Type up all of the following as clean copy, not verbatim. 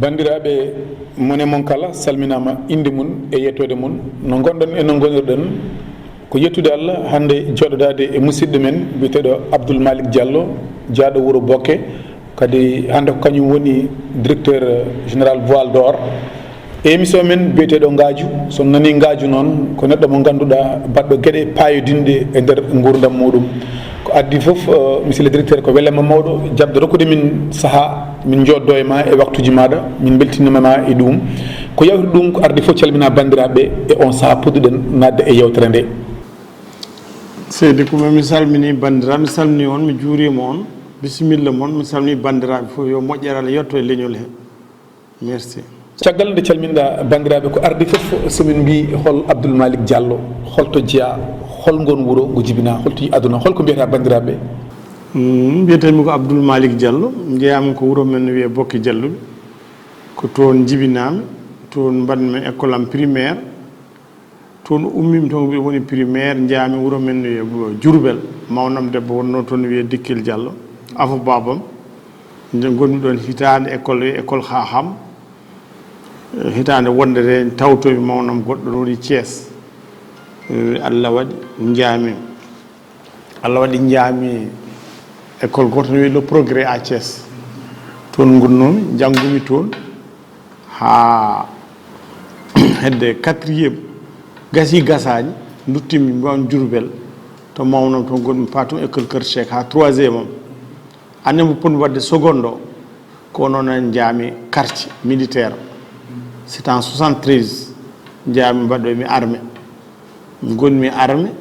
bandiraɓe mone mon kala salminama inde mun e yettode mun no gonɗon e no gonirɗen ko yettude Allah hande joɗodade e musidɗo men biteɗo Abdoul Malick Diallo jaaɗo wuuro Bokke kadi hande ko kañum woni directeur général Voile d'Or e émission men biyeteɗo Ngaju so nani Ngaju noon ko neɗɗo mo ganduɗa baɗɗo gueɗe payodinde e nder gurdam muɗum ko addi foof monsieur le directeur ko welema mawɗo jabde rokkude min saaha min joddo e ma e waktuji maɗa min beltinimama e ɗum ko yawti ɗum ko ardi foof calmina bandiraɓe e on saaha podduɗen nadde e yewtere nde seydi kuma mi salmini bandiraɓe mi salmini on mi juurima on bisimilla moon mi salmini bandiraɓe fof yo moƴƴere Allah yetto e leñol he merci caggal nde calminɗa bandiraɓe ko ardi foof somin mbi hol Abdoul Malick Diallo holto jeeya holngon wuuro ngo jibina holto yi aduna holko mbiyata bandiraɓe mbiyetemi ko Abdoul Malick Diallo jeeyami ko wuuro men no wiye Bokke Dialluɓe ko toon jibinami toon mbaɗmi école am primaire toon ummimi toon mbiɗa woni primaire jeeyami wuuro men no wiye Diourbel mawnam debbo wonno toon no wiye Dikkil Diallo afo babam gonmi ɗon hitande école Haham hitande wondere tawtomi mawnam goɗɗo ɗo woni Thiès Allah waɗi jaami école goto no wiye le progrès à Thiès toon gonnomi janggumi toon ha hedde 4e gasi gasañi duttimi mbawmi Diourbel to mawnam toon gonmi patum école Kër Cheikh ha 3e am annde mo ponni wadde seconde o ko noon en jaami quartier militaire c'est en 73 jaami mbaɗoymi armée gonmi armée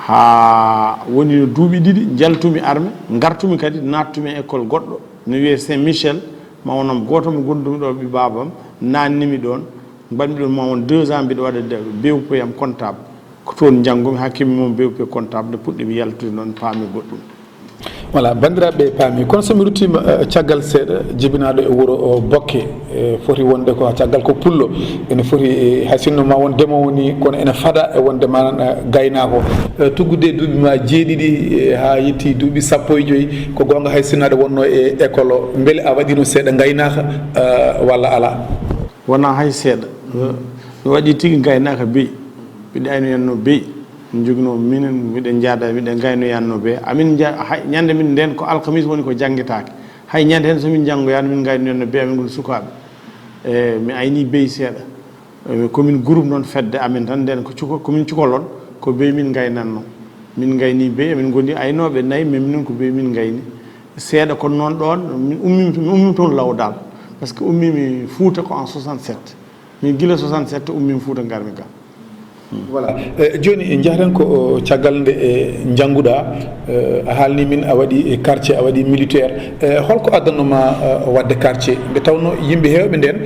ha woni no duuɓi ɗiɗi jaltumi armée gartumi kadi nattumi école goɗɗo no wiye Saint Michel mawnam goto mo gondumi ɗo ɓi babam nannimi ɗon mbaɗmi ɗon mawon 2 ans mbiɗa waɗa BEP am comptable ko toon janggumi hakkimi moom BEP comptable nde puɗɗimi yaltude noon paami goɗɗum voilà bandiraɓe paami kono somi ruttima caggal seeɗa jibinaɗo e wuuro Bokke foti wonde ko caggal ko pullo ene foti hay sinno ma won ndemowo ni kono ene faada e wonde ma gaynako tuggude duuɓi ma jeeɗiɗi ha yetti duuɓi 15 ko gonga hay sinno aɗa wonno e école o beele a waɗino seeɗa gaynaka walla ala wona hay seeɗa mi waɗi tigui gaynaka beyi mbiɗa ayno yanno beyi jogino minen miɗen jaada miɗen gayno yanno be amin ñande min nden ko alkamis woni ko jangguetake hay ñande hen somin janggoyano min gayno yanno be amin goni sukaɓe mi ayni beyi seeɗa komin groupe noon fedde amin tan nden komin cukalon ko beyi min gaynanno min gayni beyi amin goni aynoɓe nayyi mais minen ko beyi min gayni seeɗa kono noon ɗon min ummimi toon Lawdal par ce que ummimi Fouta ko en 67 min guila 67 ummimi Fouta garmi ga voilà joni jahaten ko caggal nde e jangguɗa a haalni min a waɗi quartier a waɗi militaire holko addannoma wadde quartier nde tawno yimɓe hewɓe nden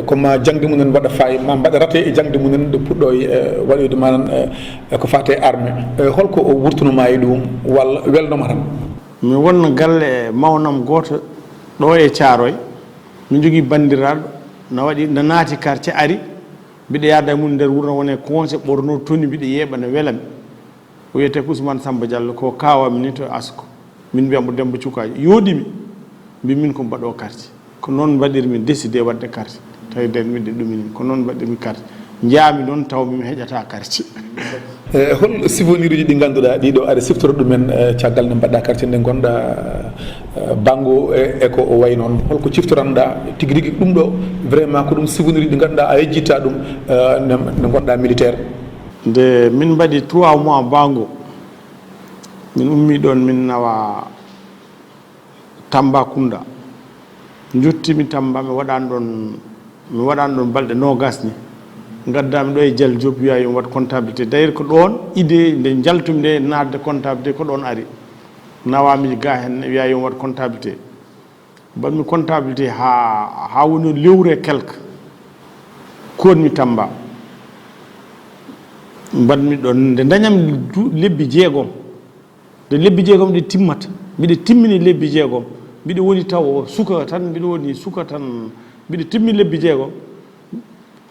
koma jangde mumen waɗa fayi ma mbaɗa rate e jangde mumen nde puɗɗo waɗoyde manan ko fate armée holko wurtunoma e ɗum walla welnoma tan mi wonno galle mawnam goto ɗo e Thiaroye mi jogui bandiraɗo no naati quartier ari mbiɗa yaada mum nder wuuro wone conseil ɓorno toni mbiɗa yeeɓa no welami o wiyete ko Ousmane Samba Diallo ko kawami ni to Asko min mbiyamo Demba Cukaji yooɗimi mbi min ko mbaɗo quartier ko noon mbaɗirmi décidé wadde quartier tawi nden miɗe ɗumini ko noon mbaɗirmi quartier jaami noon taw mi heƴata quartier hol souvenir uji ɗi ganduɗa ɗiɗo aɗa siftoro ɗumen caggal nde mbaɗɗa quartier nde gonɗa banggo e ko way noon holko ciftoranɗa tigui rigui ɗum ɗo vraiment ko ɗum souvenir ɗi ganduɗa a yejjitta ɗum nde gonɗa militaire nde min mbaɗi 3 mois banggo min ummi ɗon min nawa Tambacounda jottimi Tamba mi waɗani ɗon balɗe nogas ni gaddami ɗo e Dial Diop wiya yomi waɗ comptabilité d'ailleurs ko ɗon idée nde jaltumi nde nadde comptabilité ko ɗon ari nawami ga hen wiya yomi waɗ comptabilité mbaɗmi comptabilité ha woni lewru e quelque konmi Tamba mbaɗmi ɗon nde dañami lebbi jeegom nde lebbi jeegom ɗe timmata mbiɗa timmini lebbi jeegom mbiɗa woni taw suka tan mbiɗa timmini lebbi jeegom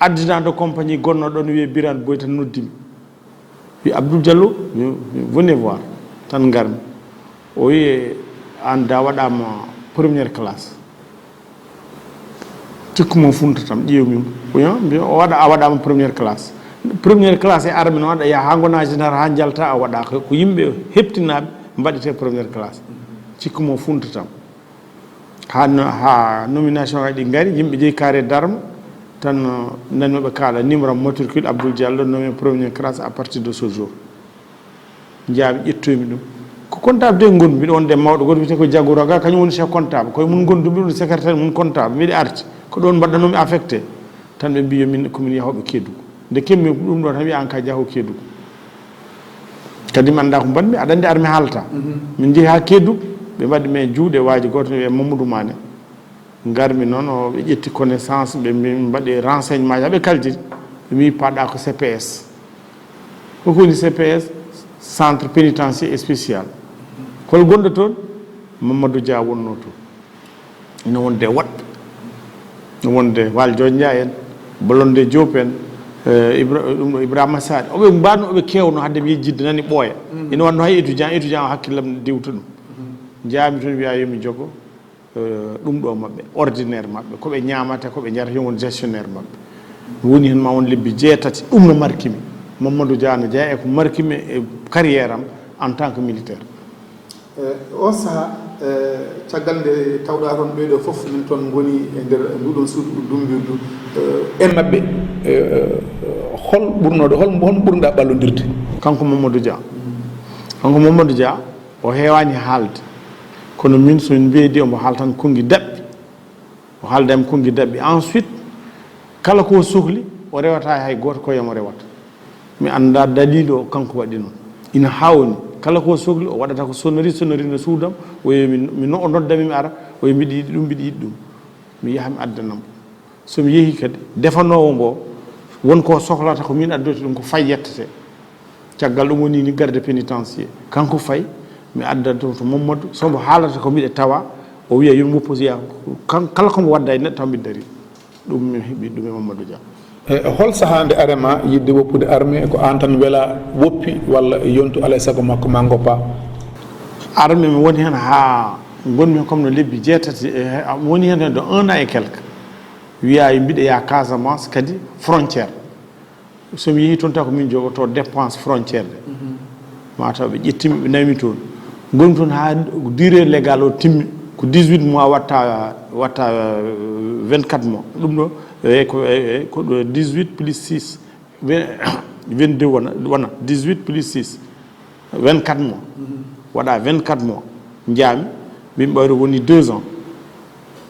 additant de compagnie gonno ɗon wiye Birane Boy tan noddimi wi Abdoul Diallo venez voir tan garmi o wiye an da waɗama première classe cikkumo funta tam ƴeewmi o waɗa a waɗama première classe e arme no waɗa ya ha gona général ha jalta a waɗa ko yimɓe heptinaɓe mbaɗete première classe cikkumo funta tam ha nomination ngaji ɗi gaari yimɓe jeeyi carré d'arme tan nannoɓe kaala numéro matricule Abdoul Diallo nommé première classe à partir de ce jour jaami ƴettoymi ɗum ko comptable de gonmi mbiɗa wonde mawɗo goto wiyete ko Diagouraga kañum woni chef comptable koye mun gondumi ɗum secrétaire mun comptable mbiɗa arti ko ɗon mbaɗɗanomi affecté tan ɓe mbi yomin komin yahoɓe Kédougou nde kemmi ɗum ɗo tan wiya an ka jaho Kédougou kadi mi anda ko mbaɗmi aɗa andi armi haalata min jeehi ha Kédougou ɓe mbaɗi men juuɗe waaji goto ne wiye Mamadou Mané garmi noon ɓe ƴetti connaissance ɓe mbaɗi renseignement ji haɓe kalditi ɓe mbi paɗɗa ko CPS koko woni CPS centre pénitentiaire spécial hol gonɗo toon Mamadou Dia wonno toon ina wonde woɗɓe no wonde Waljo Dia en Bolonde Diop en ɗum ɗo Ibrahima Sadi oɓe mbanno oɓe kewno hadde mi yejjidde nani ɓooya ina wanno hay étudiant o hakkillam diwta ɗum jaami toon wiya yomi jogo ɗum ɗo maɓɓe ordinaire maɓɓe koɓe ñamata koɓe jarata yon won gestionnaire maɓɓe woni hen ma won lebbi 6 ɗum no markimi Mamadou Dia no jeeya eko markimi e carrière am en tant que militaire o saha caggal nde tawɗa toon ɓeeɗo fof min toon goni e nder nduɗon suudu dumbirdu en maɓɓe hol ɓurnoɗo hol ɓurɗa ɓallodirde kanko Mamadou Dia o heewani haalde kono min somin mbeedi omo haal tan kongi daɓɓi o haaldami kongi daɓɓi ensuite kala ko sohli o rewata hay goto koyemo rewata mi anda dalil o kanko waɗi noon ina hawni kala ko sohli o waɗata ko sonori no suudam o wi mi noddami mi ara o wi mbiɗa yiɗi ɗum mbiɗa yiɗi ɗum mi yaha mi addanam somi yeehi kadi defanowo ngo wonko sohlata ko min addoyta ɗum ko fay yettete caggal ɗum woni ni garde pénitentiaire kanko Faye mi addanto to Mamadou somo haalata ko mbiɗa tawa o wiya yomi wopposiya kala komo wadda e neɗɗo taw mbiɗa dari ɗum mi heeɓi ɗum e Mamadou Dia hol sahande arema yidde woppude armée ko an tan weela woppi walla yontu alay saago makko ma goppa armée mi woni hen ha gonmi comme no lebbi 6 mi woni hen de 1 an et quelque wiya mbiɗa ya Casamance kadi frontière somi yeehi toon taw ko min jogoto dépense frontière de mataw ɓe ƴettimi ɓe nawimi toon gonmi toon ha durée légal o timmi ko 18 mois watta 24 mois ɗum ɗo ko 18 plus 6 22 wona 18 plus 6 24 mois waɗa 24 mois jaami min ɓayro woni 2 ans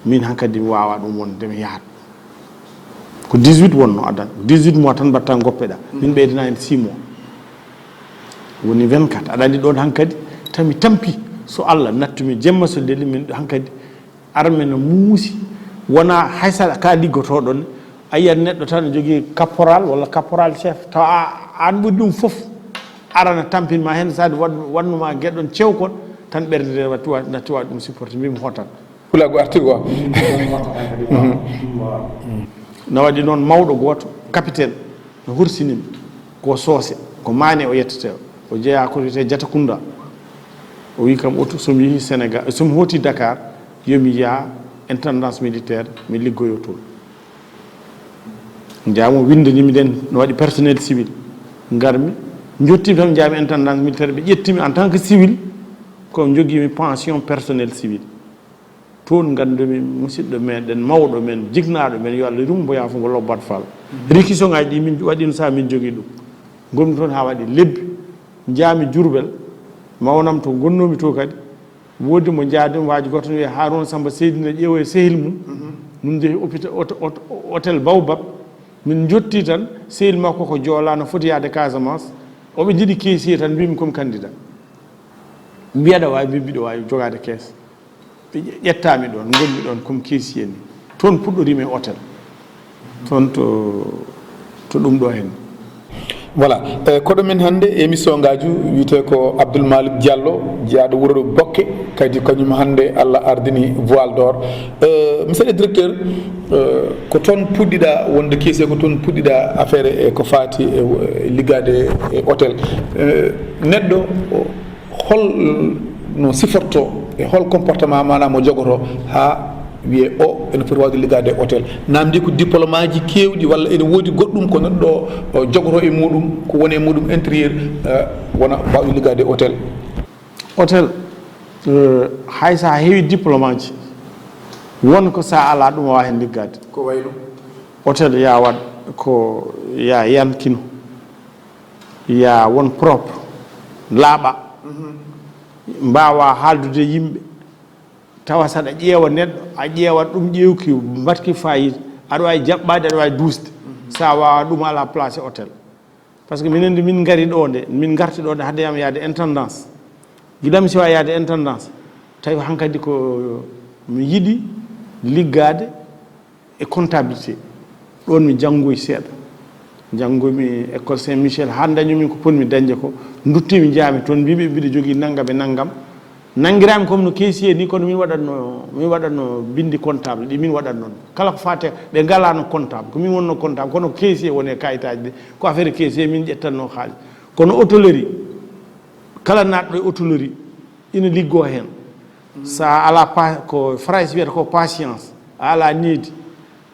min hankkadi mi wawa ɗum wonde mi yahat ko 18 wonno adan 18 mois tan mbatta goppeɗa min ɓeydana hen 6 mois woni 24 aɗa andi ɗon hankkadi tami tampi so Allah nattumi jemma so deli min hankkadi armée no muusi wona haysa ka liggotoɗon a yiyat neɗɗo tan ne jogui caporal walla caporal chef taw an ɓuri ɗum foof arana tampinma hen sade wannuma gueɗɗon cewkon tan ɓerde natti waɗi ɗum supporté mbimi hotan hulago arti quoi no waɗi noon mawɗo goto capitaine no hursinimi ko soose ko Mané o yettete o jeeya ko wiyete Diatakunda o wi kam auto somi yeehi Sénégal somi hooti Dakar yomi yaa intendance militaire mi liggoyo toon jaamo windanimi ɗen no waɗi personnel civil garmi jottimi tan jaami intendance militaire ɓe ƴettimi en tant que civil ko joguimi pension personnel civil toon gandumi musidɗo meɗen mawɗo men jignaɗo men yo Allah rumboya fo ngo lobbat fall rikiso ngaji ɗi min waɗino sa min jogui ɗum gonmi toon ha waɗi lebbi jaami Diourbel mawnam to gonnomi to kadi woodi mo jaadimi waaji goto ne wiye Harouna Samba Seydina ƴeewo e sehil mum min jeehi hôtel Baobab min jotti tan sehil makko ko Joola no foti yaade Casamance oɓe jiiɗi caissier tan mbimi comme candidat mbiyaɗa wawi mbi mbiɗo wawi jogade caisse ɓe ƴettami ɗon gonmi ɗon comme caissier ni toon puɗɗorimi e hôtel toon to ɗum ɗo hen voilà koɗo men hannde émission ngaju wiyete ko Abdoul Malick Diallo jeyaɗo wuuro Bokke kadi kañum hannde Allah ardini voile d'or monsieur le directeur ko toon puɗɗiɗa wonde keesi ko toon puɗɗiɗa affaire e ko fati e liggade e hôtel neɗɗo hol no siforto e hol comportement manam mo jogoto ha wiye o ene foti wawde liggade e hôtel namdi ko diplôme aji kewɗi walla ene woodi goɗɗum ko neɗɗo o jogoto e muɗum ko woni e muɗum intérieur wona mbawɗi liggade e hôtel hôtel hay sa heewi diplôme aji won ko sa ala ɗum wawa hen liggade ko wayno hôtel ya wat ko ya yankino ya won propre laaɓa mbawa haaldude yimɓe tawa saɗa ƴeewa neɗɗo a ƴeewat ɗum ƴewki mbatki fayida aɗa wawi jaɓɓade aɗa wawi dusde sa wawa ɗum ala place hôtel par ce que minen de min gari ɗo nde min garti ɗo nde haddeyam yaade intendance guiɗam siwa yaade intendance tawi hankkadi ko mi yiɗi liggade e comptabilité ɗon mi janngoy seeɗa janngomi école Saint Michel ha dañumi ko ponmi dañde ko duttimi jaami toon mbiɓe mbiɗa jogui naggam e naggam nanguirami comme no caissier ni kono min waɗatno bindi comptable ɗi min waɗatno kala ko fate ɓe galano comptable ko min wonno comptable kono caissier woni kayitaji ɗi ko affaire caissier min ƴettanno haali kono hôtellerie kala natɗo e hôtellerie ina liggo hen sa ala ko France wiyata ko patience a ala needi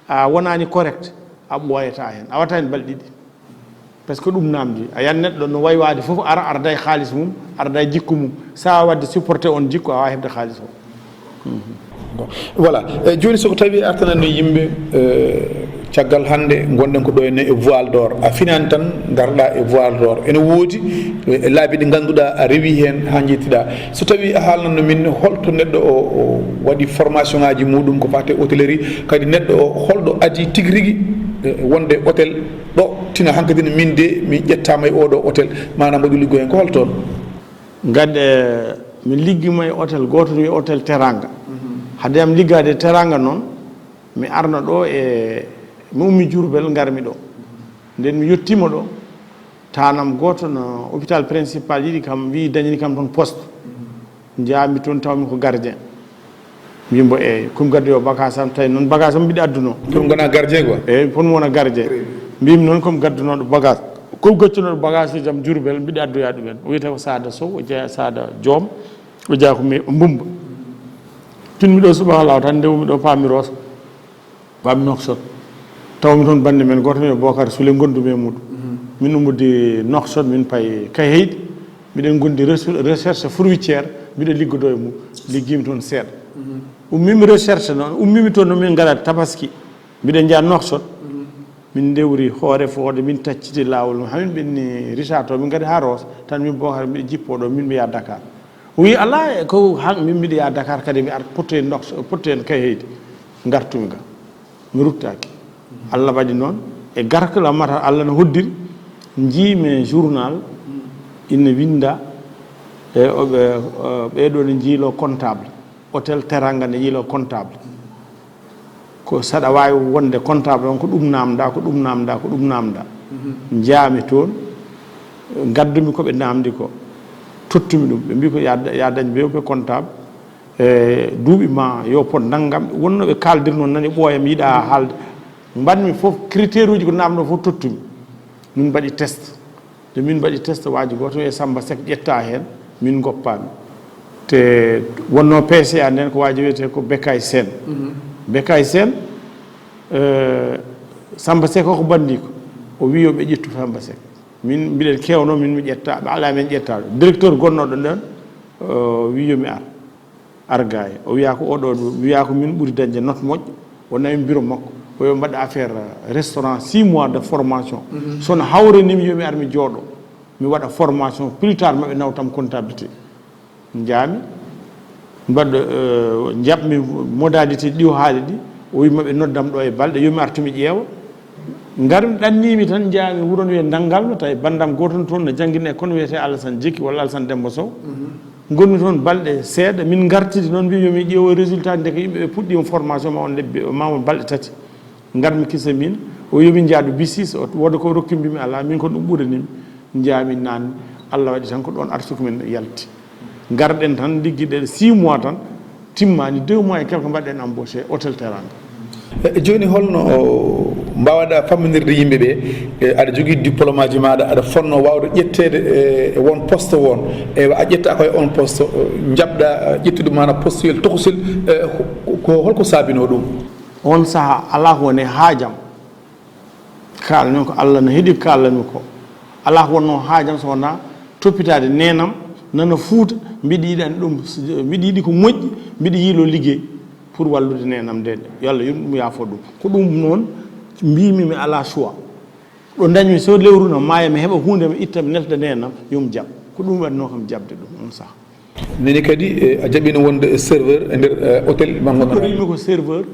a wonani correct a ɓooyata hen a wattani balɗe ɗiɗi par ce que ɗum namdi a yan neɗɗo no waywade foof ara arda e haalis mum arda e jikku mum sa wadde supporté on jikku a wawa hebde haalis o voilà joni soko tawi artanani yimɓe caggal hande gonɗen ko ɗo henne e voile d'or a finani tan garɗa e voile d'or ene woodi laabi ɗi ganduɗa a rewi hen ha jettiɗa so tawi a haalnanno min holto neɗɗo o waɗi formation ngaji muɗum ko fate hôtellerie kadi neɗɗo o holɗo adi tigui rigui wonde hôtel ɗo tina hankkadine min de mi ƴettama e oɗo hôtel manam mbaɗi liggo hen ko holtoon gadde mi liggima e hôtel goto wiye hôtel teranga hadde am liggade teranga noon mi arno ɗo e mi ummi Diourbel garmi ɗo nden mi yettima ɗo tanam goto no hôpital principal yiɗi kam wi dañani kam toon poste jaami toon tawmi ko gardien mbimbo eyyi komi gaddi o bagage am tawi noon bagage am mbiɗa adduno ɗum gona gardien quoi eyyi fon wona gardien mbimi noon komi gaddunoɗo bagage komi gaccunoɗo bagage uji am Diourbel mbiɗa addoya ɗumen o wiyete ko Sada Sow o jeeya Sada Diom o jeeya ko Mbumba tinmi ɗo subaha law tan ndewmi ɗo paami Rosso paami Nouakchott tawmi toon bande men goto mi Bocar Soule gondumi e muɗum min ummudi Nouakchott min paye Kayheyɗi miɗen gondi recherche fourritiére mbiɗa liggodo e mum liggimi toon seeɗa ummimi recherche noon ummimi toon no min garat tabaski mbiɗen jaa Nouakchott min dewri hoore fode min tacciti lawol hamin ɓenni Richard to min gadi ha Rosso tan min Bocar mbiɗa jippoɗo min mi yaa Dakar wi ala ko min mbiɗa yaa Dakar kadi mi ar potto en Kayheyɗi gartumi ga mi ruttaki Allah waɗi noon e garkala mata Allah no hoddiri jiimi journal ina winda e ɓeɗo ne jiilo comptable hôtel Teranga ne jiilo comptable ko saɗa wawi wonde comptable on ko ɗum namda ko ɗum namda ko ɗum namda jaami toon gaddumi koɓe namdi ko tottumi ɗum ɓe mbi ko ya dañ bewɓe comptable e duuɓi ma yo pot naggam wonno ɓe kaldirno nani ɓooyam yiiɗa haalde mbanmi fof critére uji ko namdo fof tottumi min mbaɗi test de min mbaɗi test waji goto e Samba Seck ƴetta hen min goppami te wonno PCA nden ko waji wiyete ko Bekay Sène Bekay Sène Samba Seck ko bandi ko o wi yo ɓe ƴettu Samba Seck min mbiɗen kewno min mi ƴetta ɓe ala men ƴettaɗo directeur gonnoɗo nden wi yomi ar gaye o wiya ko oɗo wiya ko min ɓuuri dañde note moƴƴo o nawi bureau makko o yo mbaɗa affaire restaurant 6 mois de formation sono hawrenimi yomi ar mi jooɗo mi waɗa formation plus tard maɓe nawtam comptabilité jaami mbaɗɗo jaɓmi modalité ɗi o haali ɗi o wi maɓe noddam ɗo e balɗe yomi artumi ƴeewa garmi ɗannimi tan jaami wuron wiye Dangalma tawi bandam goton toon no jangguine kono wiyete Alassane Djeki walla Alassane Demba Sow gonmi toon balɗe seeɗa min gartidi noon mbi yomi ƴeewo résultat nde ko yimɓeɓe puɗɗima formation ma on lebbi mama balɗe tati garmi kisa min o yomi jaadu bisis wooda ko rokki mbimi ala min ko ɗum ɓuranimi jaami nanni Allah waɗi tan ko ɗon arsuku men yalti garɗen tan ligguiɗen 6 mois tan timmani 2 mois et quelque mbaɗɗen embauché hôtel Teranga joni holno mbawɗa famminirde yimɓeɓe aɗa jogui diplôme aji maɗa aɗa fonno wawde ƴettede e won poste won ewa a ƴetta koye on poste jaɓɗa ƴettude mana postuel tokosil ko holko saabino ɗum on saha ala woni haajam kalmi ko Allah no heeɗi kalmi ko ala wonno haajam so wona toppitade nenam nana fuuta mbiɗa yiɗani ɗum mbiɗa yiɗi ko moƴƴi mbiɗa yiilo liggey pour wallude nenam nde yo Allah yum ɗum yaafo ɗum ko ɗum noon mbimi mi ala choix ɗo dañmi so lewru no maaya mi heɓa hunde mi itta mi nefda nenam yum jaab ko ɗum waɗino kam jabde ɗum on saha neni kadi a jaɓino wonde serveur e nder hôtel ma gonɗon ko serveur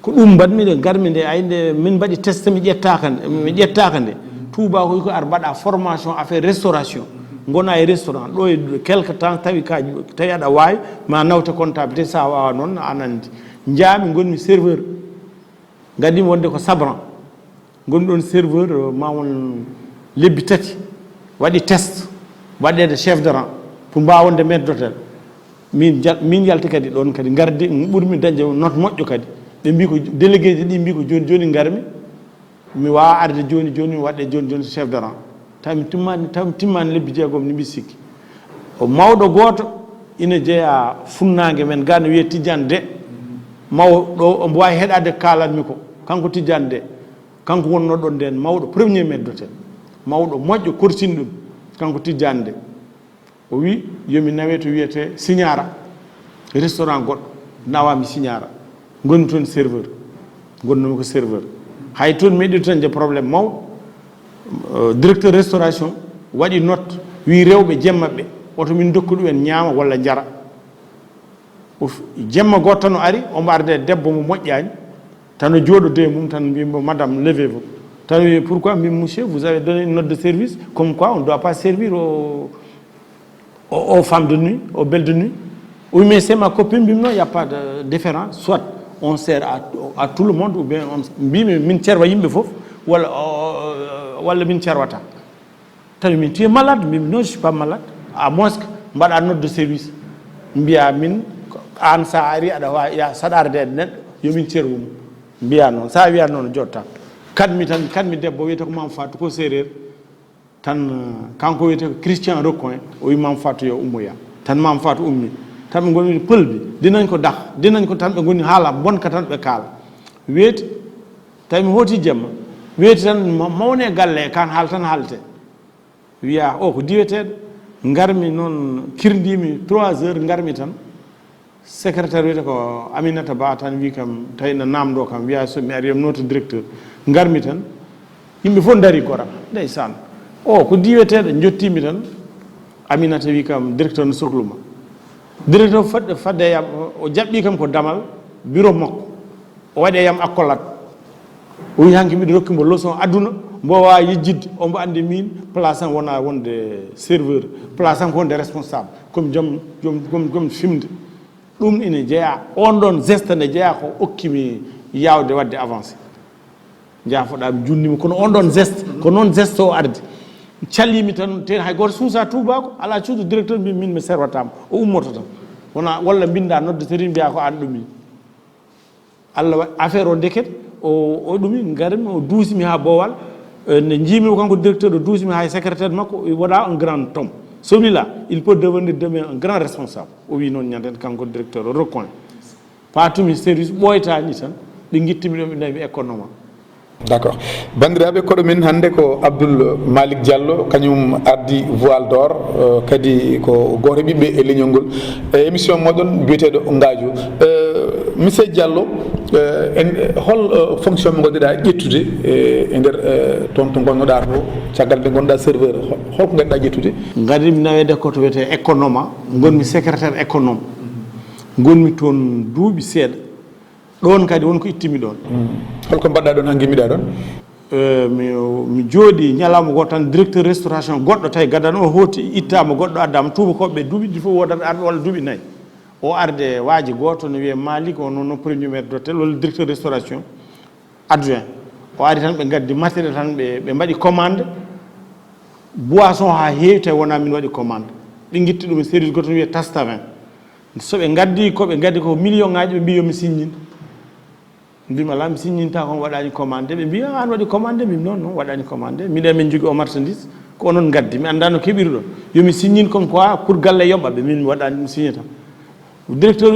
ko ɗum mbaɗmi nde garmi nde ayde min mbaɗi test mi ƴettaka nde touba ko ar mbaɗa formation affaire restauration gona e restaurant ɗo e quelque temps tawi aɗa wawi ma nawta comptabilité sa wawa noon an andi jaami gonmi serveur gadimi wonde ko sabran gonmi ɗon serveur ma won lebbi tati waɗi test waɗede chef de rang pour mbawonde maître d'hôtel min yalti kadi ɗon kadi gardi ɓuurmi dañde note moƴƴo kadi ɓe mbi ko délégué ji ɗi mbi ko joni joni garmi mi wawa arde joni joni waɗe joni joni chef de rang tawi timmani lebbi jeegom ni mbi sikki o mawɗo goto ina jeeya funnague men ga no wiye Tidiane de mawɗo omo wawi heɗade kalanmi ko kanko Tidiane de kanko wonno ɗon nden mawɗo premier maître d'hôtel mawɗo moƴƴo kortini ɗum kanko Tidiane de o wi yomi nawe to wiyete Signara restaurant goɗɗo nawami Signara gonmi toon serveur gonnomi ko serveur hay toon meɗiɗo tan je probléme mawɗo directeur restauration waɗi note wi rewɓe jemma ɓe oto min dokku ɗumen ñaama walla jara jemma goto tan o ari omo arde debbo mo moƴƴani tan o jooɗode mum tan mbimo madame levez vous tan wi pourquoi mbimi monsieur vous avez donné une note de service comme quoi on ne doit pas servir aux femmes de nuit aux belles de nuit oui mais c'est ma copine mbimi non il y a pas de différence soit on sert à tout le monde ou bien on mbimi min cerwa yimɓe fof walla min cerwata tan min tu es malade mbimi non je suis pas malade à moins que mbaɗa note de service mbiya min an sa ari aɗa wawi ya saɗarde neɗɗo yomin cerwu mum mbiya noon sa wiya noon jotta kadmi debbo wiyete ko Mame Fatou ko séréer tan kanko wiyete ko Christian Recoin o wi Mame Fatou yo ummoya tan Mame Fatou ummi tan ɓe goni pël bi dinañ ko dak dinañ ko tan ɓe goni haala bonka tan ɓe kaala weeti tawi mi hooti jemma weeti tan mawne galle kan haal tan haalte wiya o ko diweteɗo garmi noon kirdimi 3 heures garmi tan secrétaire wiyete ko Aminata Ba tan wi kam tawi no namdo kam wiya so mi ari yom noto directeur garmi tan yimɓe fof dari goram ndeysan o ko diweteɗo jottimi tan Aminata wi kam directeur no sohluma directeur fadde yam o jaɓɓi kam ko damal bureau makko o waɗi yam accolade o wi hanki mbiɗa rokkimo leçon aduna mbo wawi yejjidde ombo andi min place am wona wonde serveur place am ko wonde responsable comme joom fimde ɗum ina jeeya on ɗon geste nde jeeya ko okkimi yawde wadde avancé jaafoɗami junnimi kono on ɗon geste ko noon geste o arde callimi tan te hay goto suusa tubako ala cuuɗo directeur mbi min mi serwatama o ummoto tan wona walla binda nodde tari mbiya ko an ɗumi Allah affaire o ndeket o ɗumi garmi o duusimi ha boowal ne jiimi kanko directeur o duusimi hay secrétaire makko waɗa un grand homme celui-là il peut devenir demain un grand responsable o wi noon ñanden kanko directeur o Recoin patumi service ɓoytani tan ɗi guittimi ɗon ɓe nawi économe d' accord bandiraɓe koɗo min hannde ko Abdoul Malick Diallo kañum ardi voile d'or kadi ko goto ɓiɓɓe e leñol ngol émission moɗon biyeteɗo Ngadio monsieur Diallo hol fonction mo gonɗiɗa ƴettude e nder toon to gonnoɗa to caggal nde gonɗa serveur holko ganduɗa ƴettude gadimi nawede koto wiyete économe gonmi secrétaire économe gonmi toon duuɓi seeɗa ɗon kadi wonko ittimi ɗon holko mbaɗɗa ɗon ha gimmiɗa ɗon mi jooɗi ñalawma goto tan directeur restauration goɗɗo tawi gadano o hooti ittama goɗɗo addama tubakoɓe duuɓi ɗi fof wodat arɓe walla duuɓi nayyi o arde waaji goto no wiye Malik o noon premier maître d'hôtel walla directeur restauration adjoint o ari tan ɓe gaddi matériel tan ɓe mbaɗi commande boisson ha heewi tawi wona min waɗi commande ɓe guitti ɗum e service goto no wiye Tastavin soɓe gaddi koɓe gaddi ko million ngaji ɓe mbi yomi signine mbima ala mi signinta kon waɗani commandé ɓe mbi an waɗi commandé mbimi noon waɗani commandé miɗen min jogui o marchandise ko onon gaddi mi anda no keɓiri ɗon yomi signine comme quoi pour galle yoɓaɓe min mi waɗani ɗum signé tan directeur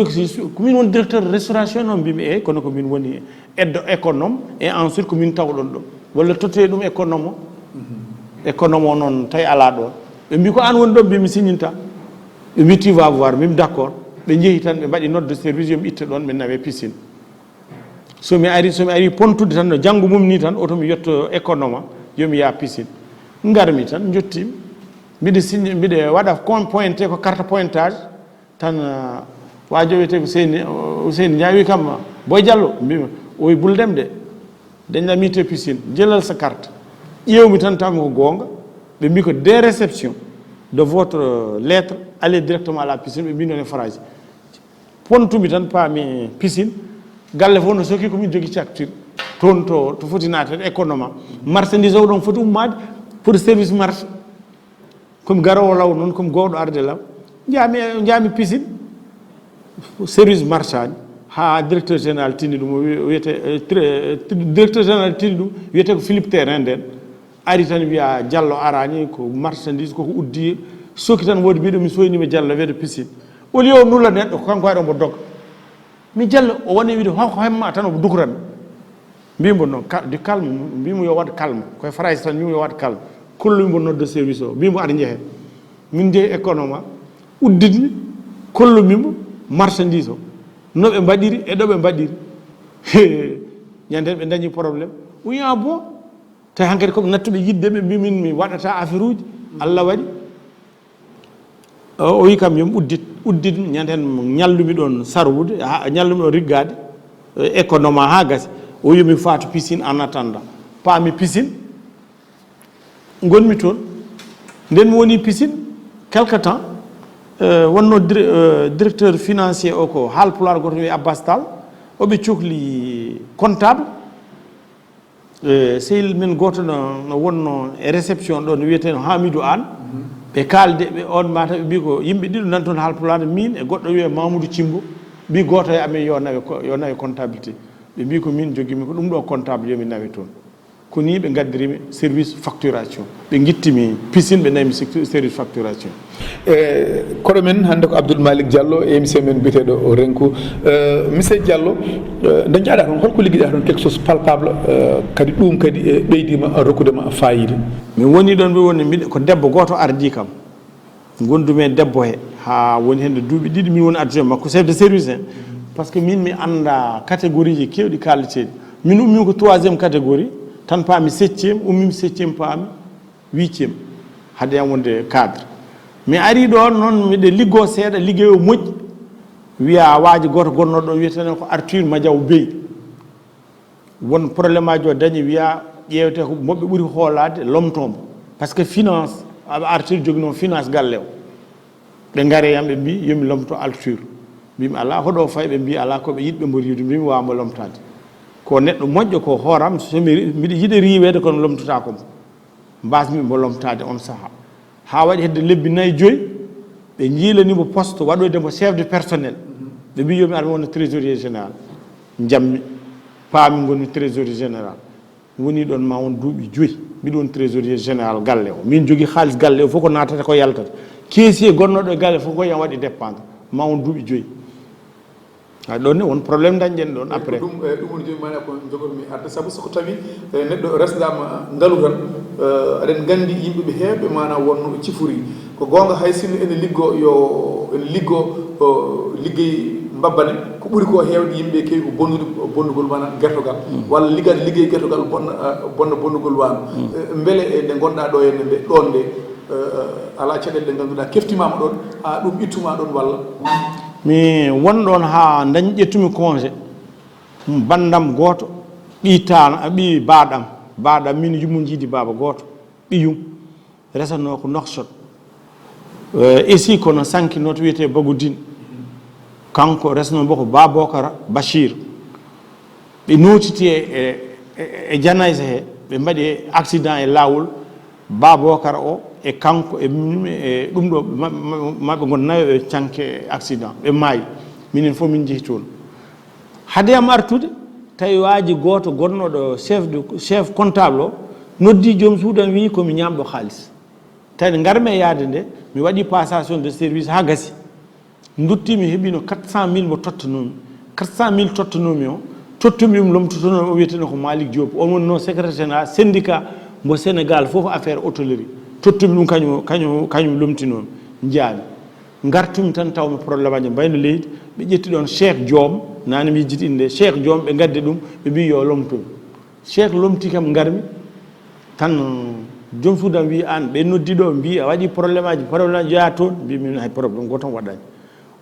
ko min woni directeur de restauration noon mbimi e kono ko min woni aide économe et ensuite ko min tawɗon ɗo walla totte ɗum économe o économe o noon tawi ala ɗon ɓe mbi ko an woni ɗo mbimi signinta ɓe mbi tu va voir mbimi d' accord ɓe jeehi tan ɓe mbaɗi note de service yomi itta ɗon ɓe nawe piscine somi ari pontude tan no janngo mum ni tan oto mi yetto économe yomi yaa piscine ngarmi tan jottimi mbiɗa signe mbiɗa waɗa pointé ko carte pointage tan waajo wiyete ko Ousseyni Ndiaye wi kam Boy Diallo mbimi o wi Buldem de dañɗami te piscine jëlal sa carte ƴewmi tan tawmi ko goonga ɓe mbi ko des réceptions de votre lettre allez directement à la piscine ɓe mbi noon e phrase pontumi tan paami piscine galle fof no soki komin jogui cakture toon to foti natede économe marchandise o ɗon foti ummade pour service marché comme garowo law noon comme gowɗo arde law jaami piscine service marchani ha directeur général tini ɗum wiyete directeur général tini ɗum wiyete ko Philippe Terrain nden ari tan wiya Diallo arani ko marchandise koko uddi soki tan woodi mbiɗo mi soynima Diallo wiyde piscine au lieu o nulla neɗɗo ko kanko waɗi omo dogga mi Diallo o woni wiide hoko hemma tan omo dukuran mbimo noon du calme mbimo yo waɗ calme koye phrase tan mbimo yo waɗ calme kollumimo nodde service o mbimo aɗa jeehe min jeehi économe uddidmi kollumimo marchandise o no ɓe mbaɗiri e ɗo ɓe mbaɗiri ñanden ɓe dañi probléme wiya bon tawi hankkadi koɓe nattuɓe yidde ɓe mbimin mi waɗata affaire uji Allah waɗi o wi kam yomi uddit ñanden ñallumi ɗon sarwude ñallumi ɗon riggade économe ha gasi o wi yomi faatu piscine en attendant paami piscine gonmi toon nden mi woni piscine quelque temps wonno directeur financier o ko haalpulaar goto wiye Abbas Tall oɓe cohli comptable sehil men goto no wonno e réception ɗo no wiyeteno Hamidou Anne ɓe kaalde ɓe on mata ɓe mbi ko yimɓe ɗiɗo nan toon haalpulaar min e goɗɗo wiye Mamoudou Thimbo mbi goto e amen yo nawe comptabilité ɓe mbi ko min joguimi ko ɗum ɗo comptable yomi nawe toon ko ni ɓe gaddirimi service facturation ɓe guittimi piscine ɓe nawimi service facturation koɗo men hannde ko Abdoul Malick Diallo e émission men biyeteɗo Renkou monsieur Diallo nde jaaɗa toon holko ligguiɗa toon quelque chose palpable kadi ɗum kadi ɓeydima rokkudema fayida min woni ɗon ɓe woni mbiɗa ko debbo goto ardi kam gondumi e debbo he ha woni hende duuɓi ɗiɗi min woni adjoint makko chef de service en par ce que min mi anda catégorie ji kewɗi kalleteɗi min ummi ko 3e catégorie tan paami 7e ummimi 7e paami 8e hade yam wonde cadre mi ari ɗon noon miɗe liggo seeɗa liggey o moƴƴi wiya waaji goto gonnoɗo ɗon wiyetene ko Arthur Madiaw Bey won probléme aji o dañi wiya ƴewte ko moɓɓe ɓuuri hoolade lomtombo par ce que finance aɓa Arthur jogui finance galle o ɓe gaare yam ɓe mbi yomi lomto Arthur mbimi ala hoɗo fayi ɓe mbi ala koɓe yiɗɓe mbo riwde mbimi wawamo lomtade ko neɗɗo moƴƴo ko hooram mbiɗa yiɗa riwede kono lomtata komo mbasmi mbo lomtade on saaha ha waɗi hedde lebbi 4-5 ɓe jiilanimo poste waɗoydemo chef de personnel ɓe mbi yomi aɗa wonno trésorier général jammi paami gonmi trésorier général woni ɗon ma won duuɓi 5 mbiɗa woni trésorier général galle o min jogui haalis galle o fof ko natata ko yaltata keesi e gonnoɗo e galle fof ko yam waɗi dépendre ma won duuɓi 5 ɗon ne won probléme dañƴen ɗon après ɗum woni joni mana ko jogormi arde saabu soko tawi neɗɗo resdama ngaalu tan aɗen gandi yimɓeɓe heewɓe mana wonno cifori ko gonga hay sinno ene liggo liggey mbabbane ko ɓuuri ko heewde yimɓe kewi ko bonnugol mana guertogal walla liggade liggey guertogal bonna bonnugol wano beele nde gonɗa ɗo henne nde ɗon nde ala caɗele ɗe ganduɗa keftimama ɗon ha ɗum ittuma ɗon walla mi wonɗon ha dañi ƴettumi congé bandam goto ɓi baɗam min yummum jiidi baba goto ɓiyum resatno ko Nouakchott esi kono sankinoto wiyete Bagoudine kanko resnobo ko Babocar Bachir ɓe notiti e Janaysa he ɓe mbaɗi accident e lawol Babocar o e kanko e ɗum ɗo maɓe gon nayo ɓe canke accident ɓe maayi minen fof min jeehi toon hade yam artude tawi waaji goto gonnoɗo chef comptable o noddi joom suudan wi komi ñamɗo haalis tawi nde garmi e yaade nde mi waɗi passation de service ha gasi duttimi heɓino 400 000 mo tottanomi 400 000 tottanomi o tottumi lomtotono o wiyeteno ko Malick Diop on woni non secrétaire général syndicat mo Sénégal fof affaire hôtellerie tottumi ɗum kañum lomtinomi jaami gartumi tan tawmi probléme aji mbayno leydi ɓe ƴetti ɗon Cheikh Diom nane mi yejjiti inde Cheikh Diom ɓe gadde ɗum ɓe mbi yo lomtomi Cheikh lomti kam garmi tan joom suudam wi an ɓe noddiɗo mbi a waɗi probléme aji yaa toon mbi min hay probléme goto tan waɗani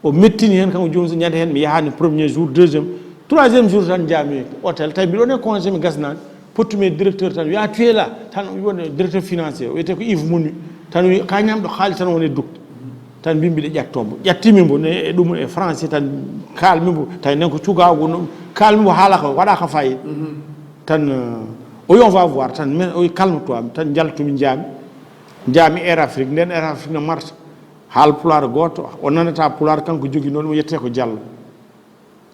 o mettini hen kanko joom ñande hen mi yahani premier jour deuxième troisième jour tan jaami hôtel tawi mbiɗon e congé mi gasnani pottumi directeur tan wiya tu es là tan woni directeur financier o wiyete ko Yves Monu tan wi ka ñamɗo haali tan woni dukde tan mbimi mbiɗa ƴattombo ƴattimi mbo e ɗum e français tan kalmi mbo tawi nen ko cukago no kalmi mbo haalaka waɗaka fayida tan o on va voir tan men o calme toi tan jaltumi jaami Air Afrique nden Air Afrique no marta haal pulaar goto o nanata pulaar kanko jogui noon mo yette ko Diallo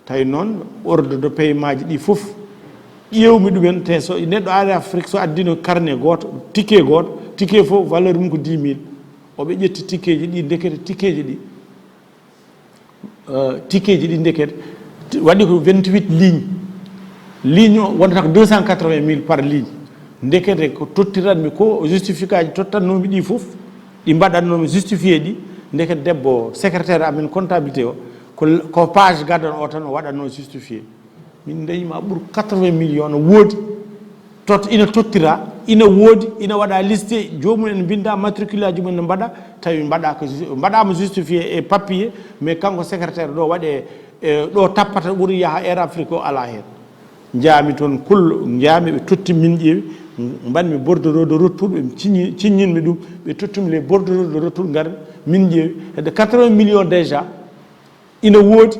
tawi noon ordre de paiement ji ɗi fof ƴewmi ɗumen te so neɗɗo Air Afrique so addino carnet goto ticket fof valeur mum ko 10 000 oɓe ƴetti ticket ji ɗi ndekete ticket ji ɗi ndekete waɗi ko 28 ligne o wonata ko 280 000 par ligne ndekete ko tottiranmi ko justificat ji tottannomi ɗi fof ɗi mbaɗatnomi justifié ɗi ndekete debbo secrétaire amen comptabilité o ko page gaddan o tan o waɗatno justifié min dayima ɓuur 80 millions no woodi ina tottira ina woodi ina waɗa listé jomum en binda matricule aji mum ne mbaɗa tawi mbaɗama justifié e papier mais kanko secrétaire ɗo waɗe ɗo tappata ɓuuri yaaha Air Afrique o ala hen jaami toon jaami ɓe totti min ƴeewi mbanmi bordereau de retour ɓe ciññinmi ɗum ɓe tottimi les bordereau de retour garmi min ƴeewi hedde 80 millions déjà ina woodi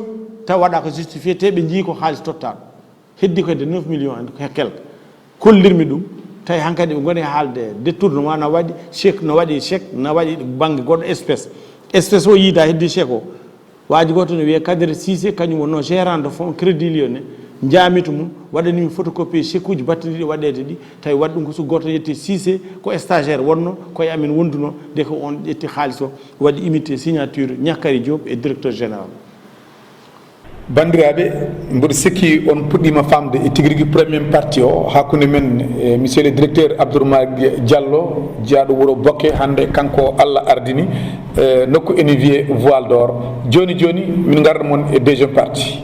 taw waɗa ko justifié te ɓe jii ko haalis tottaɗo heddi ko hedde 9 millions e quelque kollirmi ɗum tawi hankkadi ɓe goni haalde détournement no waɗi chèque no waɗi banque goɗɗo espèce o yiida heddi chèque o waaji goto ne wiye Kadiri Cissé kañum wonno gérant de fonds crédit lyonnais jaami to mum waɗanimi photocopie chèque uji battidiɗi waɗede ɗi tawi waɗi ɗum ko so goto yetti Cissé ko stagiaire wonno koye amen wonduno nde ko on ƴetti haalis o waɗi imité signature Ñakkari Diop e directeur général bandiraɓe mboɗo sikki on puɗɗima famde e tigui rigui premier partie o hakkude men e monsieur le directeur Abdourmalick Diallo jaaɗo wuuro Bokke hande kanko Allah ardini nokku ene wiye Voile d'Or joni min garda moon e deuxiéme partie